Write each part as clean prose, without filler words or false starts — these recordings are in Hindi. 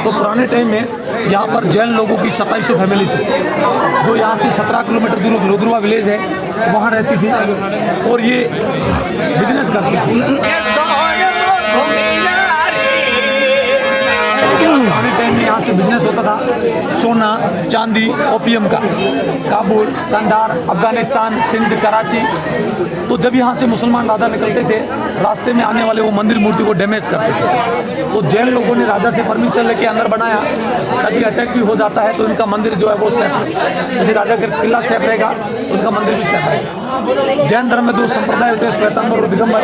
तो पुराने टाइम में यहाँ पर जैन लोगों की 2700 फैमिली थी, जो यहाँ से 17 किलोमीटर दूर लोधरुआ विलेज है, वहाँ रहती थी और ये बिजनेस करती थी। पुराने टाइम में यहाँ से बिजनेस होता था सोना चांदी ओपीएम का, काबुल कंधार अफगानिस्तान सिंध कराची। तो जब यहाँ से मुसलमान राजा निकलते थे, रास्ते में आने वाले वो मंदिर मूर्ति को डैमेज करते थे, तो जैन लोगों ने राजा से परमिशन लेके अंदर बनाया ताकि अटैक भी हो जाता है तो इनका मंदिर जो है वो सेफ, जैसे राजा का किला सेफ रहेगा तो उनका मंदिर भी सेफ रहेगा। जैन धर्म में दो संप्रदाय होते हैं, श्वेतांबर और दिगंबर।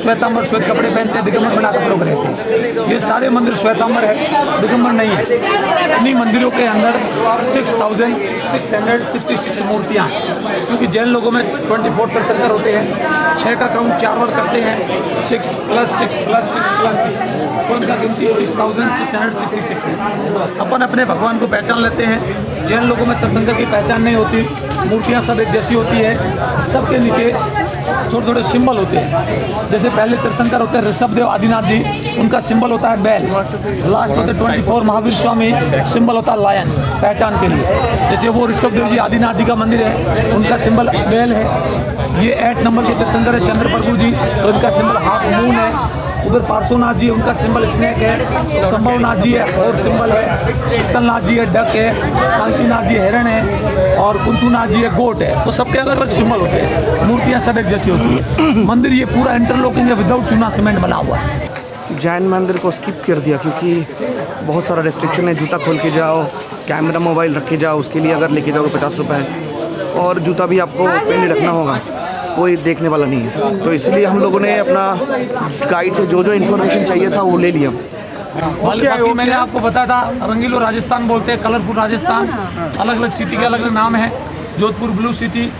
श्वेतांबर श्वेत कपड़े पहनते हैं, दिगंबर बना कपड़ों को रहते हैं। ये सारे मंदिर श्वेतांबर है, दिगंबर नहीं है। इन्हीं मंदिरों के अंदर 6666 मूर्तियाँ हैं, क्योंकि जैन लोगों में 24 तीर्थंकर होते हैं, 6 का काउंट 4 बार करते हैं, 6 + 6 + 6 + 6, तो उनका गिनती 6666 है। अपन अपने भगवान को पहचान लेते हैं। जैन लोगों में तीर्थंकर की पहचान नहीं होती, मूर्तियाँ सब एक जैसी होती है, सबके नीचे थोड़े थोड़े सिंबल होते हैं। जैसे पहले तीर्थंकर होते हैं ऋषभदेव आदिनाथ जी, उनका सिंबल होता है बैल। लास्ट होते 24 महावीर स्वामी, सिंबल होता है लायन, पहचान के लिए। जैसे वो ऋषभदेव जी आदिनाथ जी का मंदिर है, उनका सिंबल बैल है। ये 8 नंबर के तीर्थंकर है चंद्रप्रभु जी, तो उनका सिंबल हाफ मून है। उधर पार्श्वनाथ जी, उनका सिंबल स्नेक है। संभवनाथ जी है और सिंबल है। शीतलनाथ जी है डक है। शांतिनाथ जी हिरण है और कुंतुनाथ जी है गोट है। तो सबके अलग अलग सिंबल होते हैं, मूर्तियाँ सब एक जैसी होती है। मंदिर ये पूरा इंटरलॉकिंग है, विदाउट चूना सीमेंट बना हुआ है। जैन मंदिर को स्किप कर दिया क्योंकि बहुत सारा रेस्ट्रिक्शन है। जूता खोल के जाओ, कैमरा मोबाइल रख के जाओ, उसके लिए अगर लेके जाओगे 50 रुपये, और जूता भी आपको पहले रखना होगा, कोई देखने वाला नहीं है। तो इसलिए हम लोगों ने अपना गाइड से जो जो इन्फॉर्मेशन चाहिए था वो ले लिया। बाकी मैंने आपको बताया था, रंगीलो राजस्थान बोलते हैं, कलरफुल राजस्थान। अलग अलग सिटी के अलग अलग नाम है। Jodhpur blue city,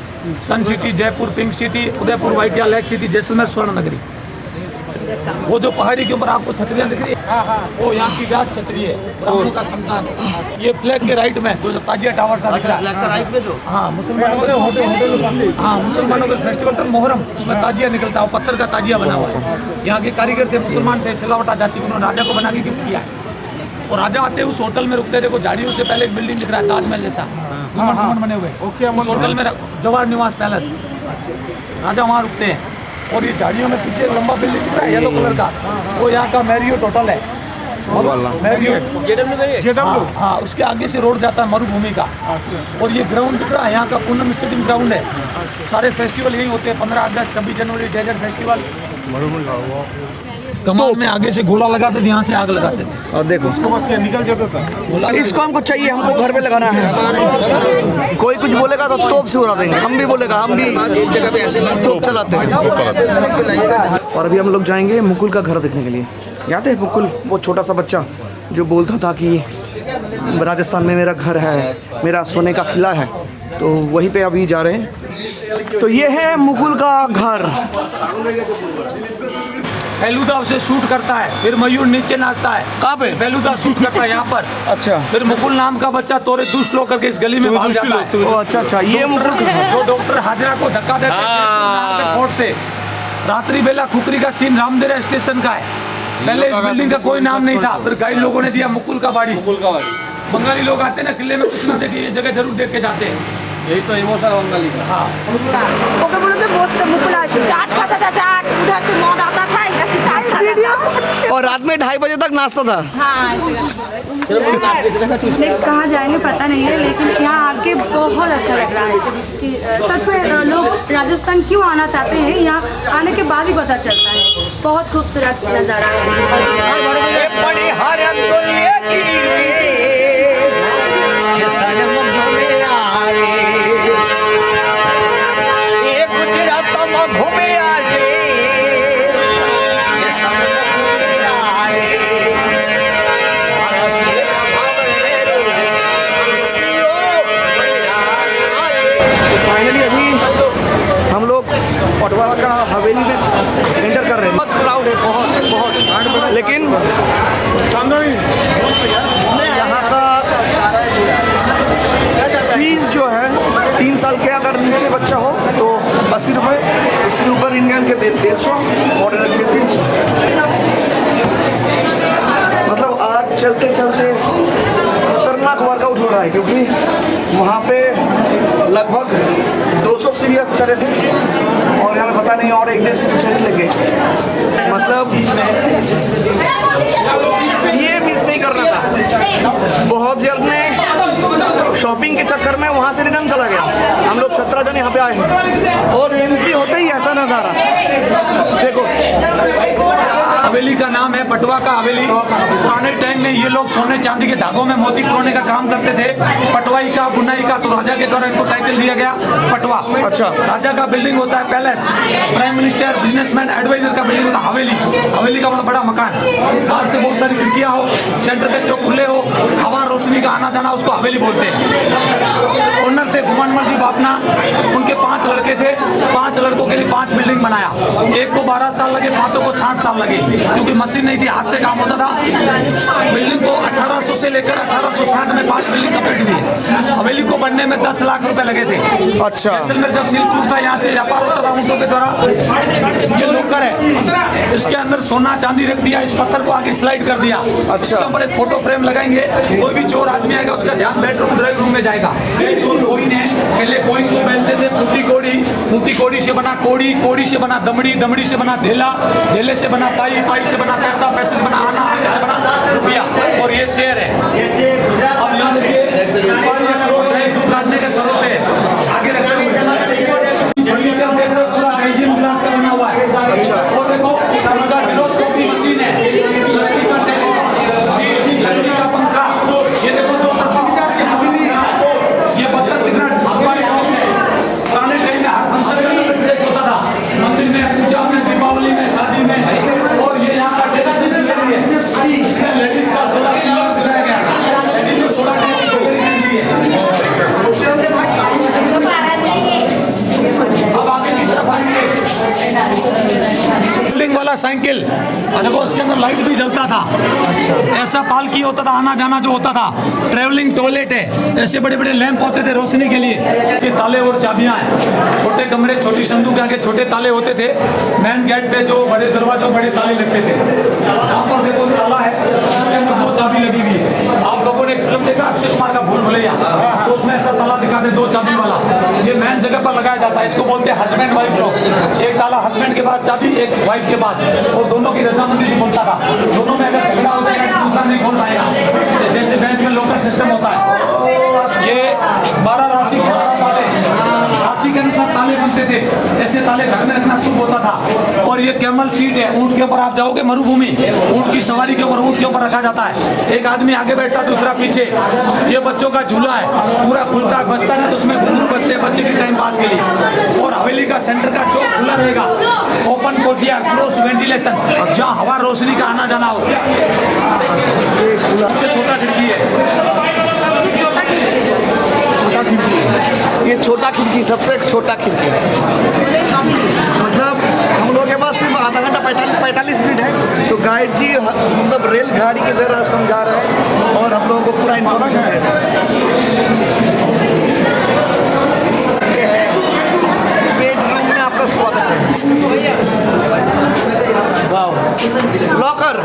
sun city, Jaipur pink city, Udaipur white या लेक सिटी, जैसलमेर स्वर्ण नगरी। वो जो पहाड़ी के ऊपर आपको छतरियाँ दिख रही है, वो यहाँ की गाछ छतरी है, ब्राह्मणों का शमशान है। ये फ्लैग के राइट में जो ताजिया टावर सा दिख रहा है, राइट में जो मुसलमानों के फेस्टिवल था मोहर्रम, उसमें ताजिया निकलता है, पत्थर का ताजिया बना हुआ है। यहाँ के कारीगर थे, मुसलमान थे, सिलावटा जाति, उन्होंने राजा को बना के गिफ्ट किया है। और राजा आते उस होटल में रुकते, देखो झाड़ियों से पहले एक बिल्डिंग दिख रहा है ताजमहल जैसा, गुम्बद बने हुए, उस होटल में जवाहर निवास पैलेस, राजा वहाँ रुकते हैं। और ये झाड़ियों में पीछे लंबा बिल्डिंग दिख रहा है येलो कलर का, वो यहाँ का मैरियोट होटल है, मैरियोट जेडब्ल्यू। हाँ, उसके आगे से रोड जाता है मरुभूमि का। और ये ग्राउंड दिख रहा है, यहाँ का पूनम स्टेडियम ग्राउंड है। सारे फेस्टिवल यही होते हैं, 15 अगस्त, 26 जनवरी, डेजर्ट फेस्टिवल। कमाल में आगे से गोला लगाते थे, यहाँ से आग लगाते थे। और देखो उसको बस निकल जाता था। इसको हमको चाहिए, हमको घर पे लगाना है। कोई कुछ बोलेगा तो तोप से उड़ा देंगे, हम भी बोलेगा, हम भी तोप चलाते हैं। और अभी हम लोग जाएंगे मुकुल का घर देखने के लिए। याद है मुकुल, वो छोटा सा बच्चा जो बोलता था कि राजस्थान में मेरा घर है, मेरा सोने का किला है, तो वहीं पे अभी जा रहे हैं। तो ये है मुकुल का घर। फेलूदा उसे शूट करता है, फिर मयूर नीचे नाचता है। कहाँ पे? फेलूदा शूट करता है यहाँ पर। अच्छा। फिर मुकुल नाम का बच्चा तोरे दुष्ट लोग करके इस गली में भाग जाता है। अच्छा अच्छा, ये मुकुल जो डॉक्टर हाजरा को धक्का देते हैं कोर्ट से। रात्रि बेला खुकरी का सीन रामदेरा स्टेशन का है। पहले इस बिल्डिंग का कोई नाम नहीं था, फिर गाइड लोगों ने दिया मुकुल का बाड़ी। बंगाली लोग आते हैं ना किले में, कुछ ना देखे ये जगह जरूर देख के जाते हैं। यही तो इमोशन बंगाली का। हाँ, ओके बोलो जो बोलते मुकुल चाट खाता था, चाट उधर से मौत आता था, ऐसी चाट वीडियो। और रात में 2:30 बजे तक नाचता था। हाँ, नेक्स्ट कहाँ जाएंगे पता नहीं है, लेकिन यहाँ आके बहुत अच्छा लग रहा है कि सच में लोग राजस्थान क्यों आना चाहते हैं, यहाँ आने के बाद ही पता चलता है। बहुत खूबसूरत नज़ारा है। फाइनली अभी हम लोग पटवाला का हवेली में एंटर कर रहे हैं। बहुत क्राउड है, बहुत बहुत, लेकिन यहाँ का फीस जो है 3 साल के अगर नीचे बच्चा हो तो 80 रुपये, उसके ऊपर इंडियन के 150, फॉरेनर के 300। मतलब आज चलते चलते रहा है, क्योंकि वहाँ पे लगभग 200 सीढ़ियाँ चढ़े थे और यहाँ पे पता नहीं और 1-1.5 सीढ़ी चढ़ने लगे। मतलब ये मिस नहीं करना था। बहुत जल्द में शॉपिंग के चक्कर में वहाँ से रिटर्न चला गया। हम लोग 17 जन यहाँ पे आए हैं और एंट्री होते ही ऐसा नज़ारा देखो। हवेली का नाम है पटवा का हवेली। पुराने टाइम में ये लोग सोने चांदी के धागों में मोती पिरोने का काम करते थे, पटवाई का, बुनाई का। तो राजा के द्वारा इनको टाइटल दिया गया पटवा। अच्छा, राजा का बिल्डिंग होता है palace, prime minister, businessman, advisor का बिल्डिंग होता है हवेली। हवेली का मतलब बड़ा मकान, बाहर से बहुत सारी खिड़कियाँ हो, सेंटर के चौक खुले हो, हवा रोशनी का आना जाना, उसको हवेली बोलते हैं। ओनर थे घुमानमल जी बापना, उनके 5 लड़के थे। 5 लड़कों के लिए 5 बिल्डिंग बनाया। एक को 12 साल लगे, 5 को 60 साल लगे, क्योंकि मशीन नहीं थी, हाथ से काम होता था। बिल्डिंग को 1800 से लेकर 1860 में 5 बिल्डिंग कंप्लीट हुई। हवेली को बनने में 10 लाख रुपए लगे थे। अच्छा, जैसलमेर जब सिल्क रूट था, यहाँ से व्यापार होता था ऊँटों के द्वारा। ये लोकर है, इसके अंदर सोना चांदी रख दिया, इस पत्थर को आगे स्लाइड कर दिया। अच्छा, इसके ऊपर एक फोटो फ्रेम लगाएंगे, कोई भी चोर आदमी आएगा उसका ध्यान बेडरूम ड्राइंग रूम में जाएगा। कोइन है, पहले कोइन को बेचते थे पुटी कोड़ी, पुटी कोड़ी से बना कोड़ी, कोड़ी से बना दमड़ी, दमड़ी से बना धेला, धेले से बना पाई, पाई से बना पैसा, पैसे से बना आना, आने से बना रुपया। और ये शेयर है। अब यहाँ देखिए काटने के जरूरत है, आगे रखते फर्नीचर देख रहे हो, पूरा बेल्जियम ग्लास का बना हुआ है। और देखो मशीन है, का पंखा, ये देखो 2 तरफा, ये पत्थर कितना पुराने टाइम में हर फंक्शन में ड्रेस होता था, मंदिर में, पूजा में, दीपावली में, शादी में। और ये यहाँ का ट्रेडिशन है, इसमें लेडीज का सोलह सिंगार दिखाया गया था। लेडीज को 16 टाइप की ज्वेलरी मिलती है। अब आगे की तरफ आएंगे, बिल्डिंग वाला साइकिल, देखो उसके अंदर लाइट भी जलता था। ऐसा पालकी होता था, आना जाना जो होता था। ट्रेवलिंग टॉयलेट है, ऐसे बड़े बड़े लैंप होते थे रोशनी के लिए। ये ताले और चाबियां हैं। छोटे कमरे, छोटी संदूक के आगे छोटे ताले होते थे। मेन गेट पे जो बड़े दरवाजों बड़े ताले लगते थे। यहाँ पर देखो ताला है, इसके अंदर 2 चाबी लगी हुई है। आप लोगों ने एक फिल्म देखा अक्षय कुमार का भूल भुलैया, तो उसमें ऐसा ताला दिखाते 2 चाबी वाला। ये मेन जगह पर लगाया जाता है, इसको बोलते हैं हस्बैंड वाइफ लॉक। एक ताला हस्बैंड के पास चाबी, एक वाइफ के पास, और दोनों की रजामंदी से बोलता था। दोनों में अगर झगड़ा हो जाएगा दूसरा नहीं खोल पाएगा, जैसे बैंक में लोकल सिस्टम होता है। ये 12 राशि के अनुसार ताले बनते थे, ऐसे ताले घर में रखना शुभ होता था। और ये कैमल सीट है, ऊंट के ऊपर आप जाओगे मरुभूमि, ऊंट की सवारी के ऊपर, ऊंट के ऊपर रखा जाता है। एक आदमी आगे बैठता, दूसरा पीछे। ये बच्चों का झूला है, पूरा खुलता बचता है, तो उसमें घुंघरू बजते हैं बच्चे के टाइम पास के लिए। और हवेली का सेंटर का चौक खुला रहेगा, ओपन कोर्टियार्ड, क्रॉस वेंटिलेशन, जहाँ हवा रोशनी का आना जाना हो। सबसे छोटा खिड़की है, ये छोटा खिड़की, सबसे छोटा खिड़की। मतलब हम लोग के पास सिर्फ आधा घंटा 45 मिनट है, तो गाइड जी मतलब रेल गाड़ी की तरह समझा रहे हैं और हम लोगों को पूरा इन्फॉर्मेशन दे रहे हैं। बेडरूम में आपका स्वागत है। वाह, लॉकर,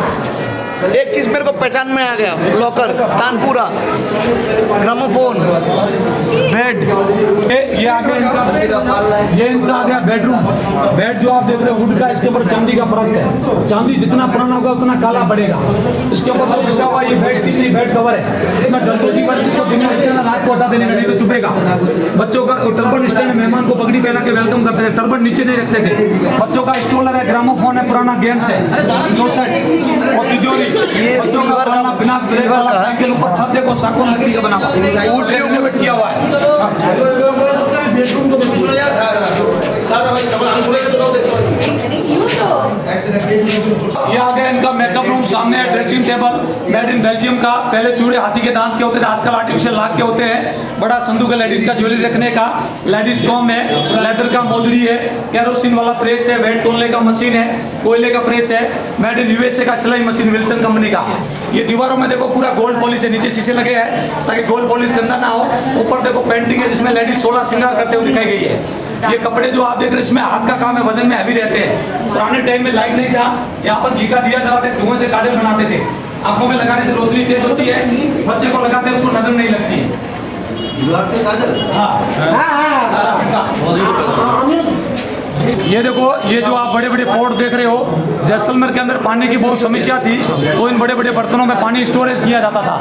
एक चीज मेरे को पहचान में आ गया, लॉकर, तानपुरा, ग्रामोफोन, बेड। ये आ गया, ये इनका आ गया बेडरूम। बेड जो आप देख रहे हो वुड का, इसके ऊपर चांदी का परत है। चांदी जितना पुराना होगा उतना काला पड़ेगा। इसके ऊपर जो बिछा हुआ ये बेड शीट नहीं, बेड कवर है। इसमें जल्दोजी पर इसको दिन में रखना, रात को हटा देने का, नहीं तो चुपेगा। बच्चों का टर्बन स्टैंड, मेहमान को पगड़ी पहना के वेलकम करते थे, टर्बन नीचे नहीं रखते थे। बच्चों का स्टोलर है, ग्रामोफोन है, पुराना गेम्स है, 64 और तिजोरी। ये सिल्वर का, बिना सिल्वर का साइकिल ऊपर छत देखो, सागौन लकड़ी का बना हुआ, ऊंट के ऊपर बैठ किया हुआ है। ये आ गया इनका मेकअप रूम, सामने है dressing table, made in Belgium का। पहले चूड़े हाथी के दांत के होते थे, आजकल आर्टिफिशियल लाख के होते हैं। बड़ा संदूक है लेडीज का ज्वेलरी रखने का, लेडीज कॉम है, लेदर का मोजड़ी है, कैरोसिन वाला प्रेस है, वेट तोलने का मशीन है, कोयले का प्रेस है, मेड इन यूएसए का सिलाई मशीन, विल्सन कंपनी का। ये दीवारों में देखो पूरा गोल्ड पॉलिश है, नीचे शीशे लगे हैं ताकि गोल्ड पॉलिश गंदा ना हो। ऊपर देखो पेंटिंग है जिसमें लेडीज 16 श्रृंगार करते हुए दिखाई गई है। ये कपड़े जो आप देख रहे हैं इसमें हाथ का काम है, वजन में हैवी रहते हैं। पुराने टाइम में लाइट नहीं था, यहाँ पर घी का दिया जलाते, धुएं से काजल बनाते थे। आंखों में लगाने से रोशनी तेज होती है, बच्चे को लगाते हैं उसको नजर नहीं लगती है। ये देखो, ये जो आप बड़े बड़े पॉट देख रहे हो, जैसलमेर के अंदर पानी की बहुत समस्या थी, तो इन बड़े बड़े बर्तनों में पानी स्टोरेज किया जाता था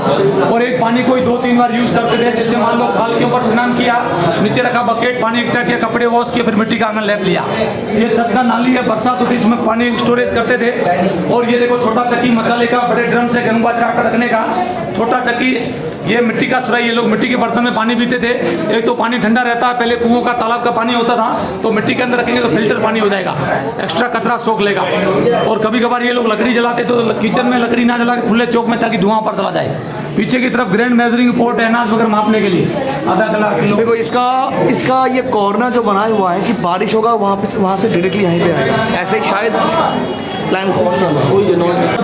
और एक पानी को 2-3 बार यूज करते थे। जैसे मान लो खाल के ऊपर स्नान किया, नीचे रखा बकेट, पानी इकट्ठा किया, कपड़े वॉश किए, फिर मिट्टी का आंगन लेप लिया। ये छत का नाली है, बरसात होती इसमें पानी स्टोरेज करते थे। और ये देखो छोटा चक्की मसाले का, बड़े ड्रम से गेहूं बाजरा आटा रखने का छोटा चक्की, ये मिट्टी का सुराही। ये लोग मिट्टी के बर्तन में पानी पीते थे। एक तो पानी ठंडा रहता है, पहले कुओं का तालाब का पानी होता था, तो मिट्टी के अंदर रखेंगे तो फिल्टर पानी हो जाएगा, एक्स्ट्रा कचरा सोख लेगा। और कभी कभार ये लोग लकड़ी जलाते तो किचन में लकड़ी ना जला के खुले चौक में, ताकि धुआं पर चला जाए। पीछे की तरफ ग्रैंड मेजरिंग पोर्ट है, अनाज वगैरह मापने के लिए, आधा किलो। देखो इसका ये कॉर्नर जो बनाया हुआ है कि बारिश होगा वहाँ से डायरेक्टली यहीं पे आएगा, ऐसे ही शायद प्लान से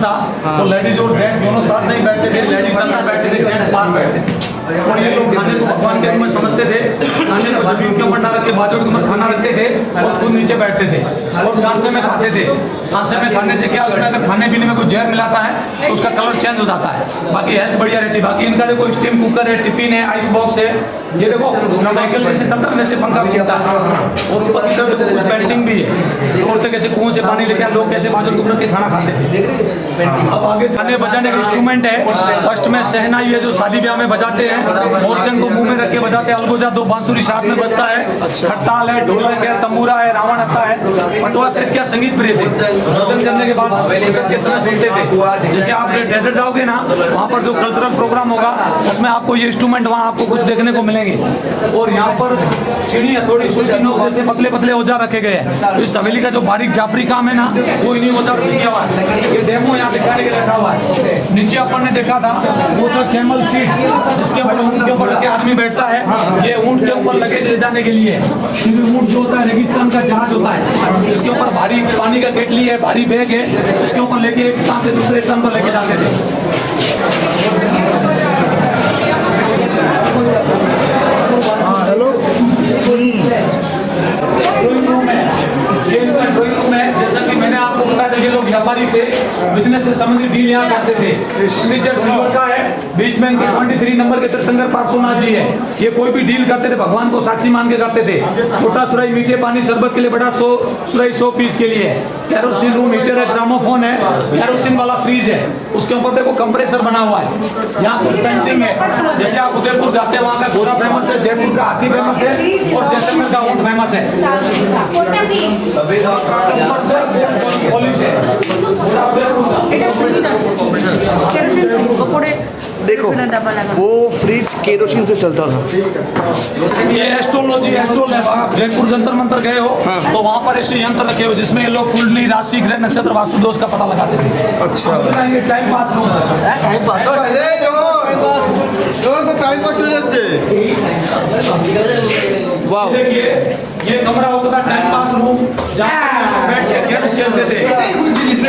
था। तो लेडीज और जेंट्स दोनों साथ नहीं बैठते थे, लेडीज अंदर बैठते थे, जेंट्स बाहर बैठते थे। और ये लोग खाने को भगवान के रूप में समझते थे, खाने को जमीन के ऊपर ना रख के बाजू के ऊपर खाना रखते थे और खुद नीचे बैठते थे और कांसे में खाते थे। कांसे में खाने से क्या, उसमें अगर खाने पीने में कोई जहर मिलाता है तो उसका कलर चेंज हो जाता है, बाकी हेल्थ बढ़िया रहती है। बाकी इनका देखो स्टीम कुकर है, टिफिन है, आइस बॉक्स है। ये देखो साइकिल जैसे चलता है वैसे पंखा घूमता है और ऊपर की तरफ देखो कुछ पेंटिंग भी है। औरतें कैसे कुओं से पानी लेके, लोग कैसे बाजू के ऊपर के खाना खाते थे। अब आगे खाने बजाने का इंस्ट्रूमेंट है। फर्स्ट में सहनाई है जो शादी ब्याह में बजाते हैं, मोरचंग को मुंह में रख के बजाते हैं, अलगोजा 2 बांसुरी साथ में बजता है, खट्टाल है, ढोलक है, तंबूरा है, रावण आता है। पटवा सेठ क्या संगीत प्रिय थे, भोजन करने के बाद के समय सुनते थे। जैसे आप डेजर्ट जाओगे ना, वहाँ पर जो कल्चरल प्रोग्राम होगा उसमें आपको ये इंस्ट्रूमेंट वहाँ आपको कुछ देखने को मिलेंगे। और यहाँ पर सीढ़ी थोड़ी सुलझी नोक जैसे पतले पतले औजार रखे गए हैं। तो इस हवेली का जो बारीक जाफरी काम है ना, वो इन्हीं औजार से किया हुआ है। ये डेमो यहाँ दिखाने के लिए रखा हुआ है। नीचे अपन ने देखा था वो था कैमल सीट, जिसके ऊपर के आदमी बैठता है। ये ऊंट के ऊपर लगे ले जाने के लिए, क्योंकि ऊंट जो होता है रेगिस्तान का जहाज होता है, इसके ऊपर भारी पानी का केटली है, भारी बैग है, इसके ऊपर लेके एक स्थान से दूसरे स्थान पर लेके जाते थे। जैसा कि मैंने आपको बताया था, ये लोग व्यापारी थे, बिजनेस से संबंधित डील यहाँ करते थे। सिग्नेचर सिल्वर का है, बीच में 23 नंबर के तीर्थंकर पार्श्वनाथ जी है। ये कोई भी डील करते थे भगवान को साक्षी मान के करते थे। छोटा सुराई मीठे पानी शरबत के लिए, बड़ा सुराई 100 पीस के लिए। कैरोसिन रूम हीटर है, ग्रामोफोन है, कैरोसिन वाला फ्रीज है, उसके ऊपर देखो कंप्रेसर बना हुआ है। यहाँ कुछ पेंटिंग है, जैसे आप उदयपुर जाते हैं वहाँ का घोड़ा फेमस है, जयपुर का हाथी फेमस है और जैसलमेर का ऊंट फेमस है। पॉलिश है। देखो वो फ्रिज केरोसिन से चलता था। ये एस्ट्रोलॉजी एस्ट्रोल है। आप जयपुर जंतर मंतर गए हो तो वहाँ पर ऐसे यंत्र रखे हो जिसमें ये लोग कुंडली, राशि, ग्रह, नक्षत्र, वास्तु दोष का पता लगाते थे। अच्छा, टाइम पास देखिए, ये कमरा होता था टाइम पास रूम, जहाँ बैठ के गेम्स खेलते थे।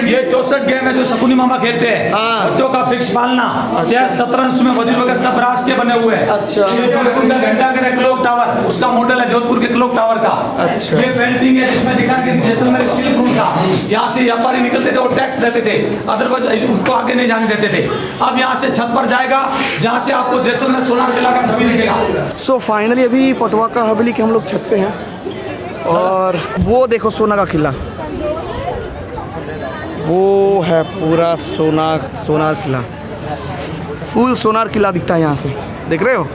ये 64 गेम है जो शकुनी मामा खेलते हैं, बच्चों का फिक्स पालना, चेस, शतरंज में वजीर वगैरह सब रास के बने हुए हैं। अच्छा, ये जोधपुर का घंटा घर है, क्लॉक टावर, उसका मॉडल है जोधपुर के क्लॉक टावर का। अच्छा, ये पेंटिंग है जिसमें दिखा कि जैसलमेर सिल्क रूट था, यहाँ से व्यापारी निकलते थे और टैक्स देते थे, अदरवाइज उसको आगे नहीं जाने देते थे। अब यहाँ से छत पर जाएगा जहाँ से आपको जैसलमेर सोनार किला का छवि दिखेगा। सो फाइनली अभी पटवा का हवेली के हम लोग छत पे हैं और वो देखो सोना का किला, वो है पूरा सोनार किला, फुल सोनार किला दिखता है यहाँ से, देख रहे हो।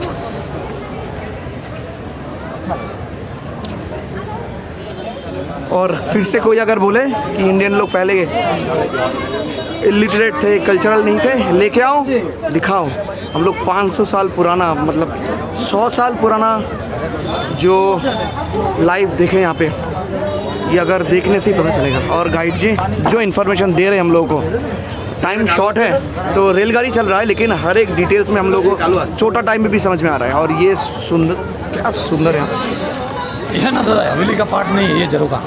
और फिर से कोई अगर बोले कि इंडियन लोग पहले इलिटरेट थे, कल्चरल नहीं थे, लेके आओ दिखाओ। हम लोग 500 साल पुराना, मतलब 100 साल पुराना जो लाइफ देखें यहाँ पे, ये अगर देखने से ही पता चलेगा। और गाइड जी जो इन्फॉर्मेशन दे रहे हैं हम लोगों को, टाइम शॉर्ट है तो रेलगाड़ी चल रहा है, लेकिन हर एक डिटेल्स में हम लोगों को छोटा टाइम में भी समझ में आ रहा है। और ये सुंदर, क्या सुंदर है। यह ना दादा हवेली का पार्ट नहीं है, ये झरोखा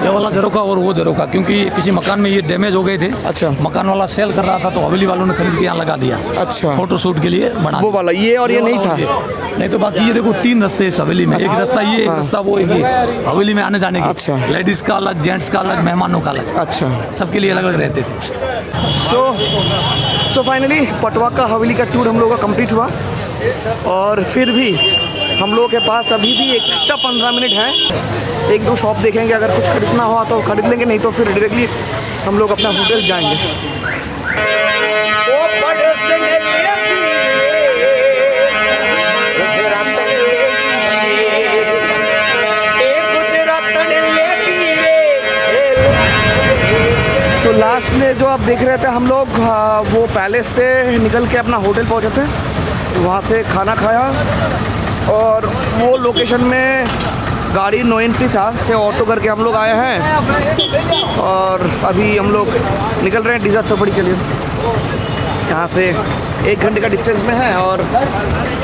ये वाला झरोखा और वो झरोखा, क्योंकि किसी मकान में ये डैमेज हो गए थे। अच्छा। मकान वाला सेल कर रहा था तो हवेली वालों ने खरीद के यहाँ लगा दिया। अच्छा। फोटो शूट के लिए बना वो वाला ये और ये नहीं था। नहीं तो बाकी ये देखो 3 रास्ते इस हवेली में, एक रास्ता ये, एक रास्ता वो, एक ये हवेली में आने जाने के। अच्छा। लेडीज का अलग, जेंट्स का अलग, मेहमानों का अलग, अच्छा। सबके लिए अलग अलग रहते थे। सो फाइनली पटवाका हवेली का टूर हम लोगों का कंप्लीट हुआ, और फिर भी हम लोगों के पास अभी भी एक्स्ट्रा 15 मिनट है। 1-2 शॉप देखेंगे, अगर कुछ खरीदना हुआ तो खरीद लेंगे, नहीं तो फिर डायरेक्टली हम लोग अपना होटल जाएंगे। तो लास्ट में जो आप देख रहे थे हम लोग, वो पैलेस से निकल के अपना होटल पहुंचे थे, वहाँ से खाना खाया, और वो लोकेशन में गाड़ी नो एंट्री था, से ऑटो करके हम लोग आए हैं, और अभी हम लोग निकल रहे हैं डिज़र्ट सफारी के लिए। यहाँ से 1 घंटे का डिस्टेंस में है, और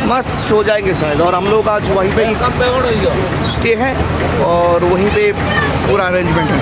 मस्त सो जाएंगे शायद। और हम लोग आज वहीं पे ही स्टे हैं, और वहीं पे पूरा अरेंजमेंट है।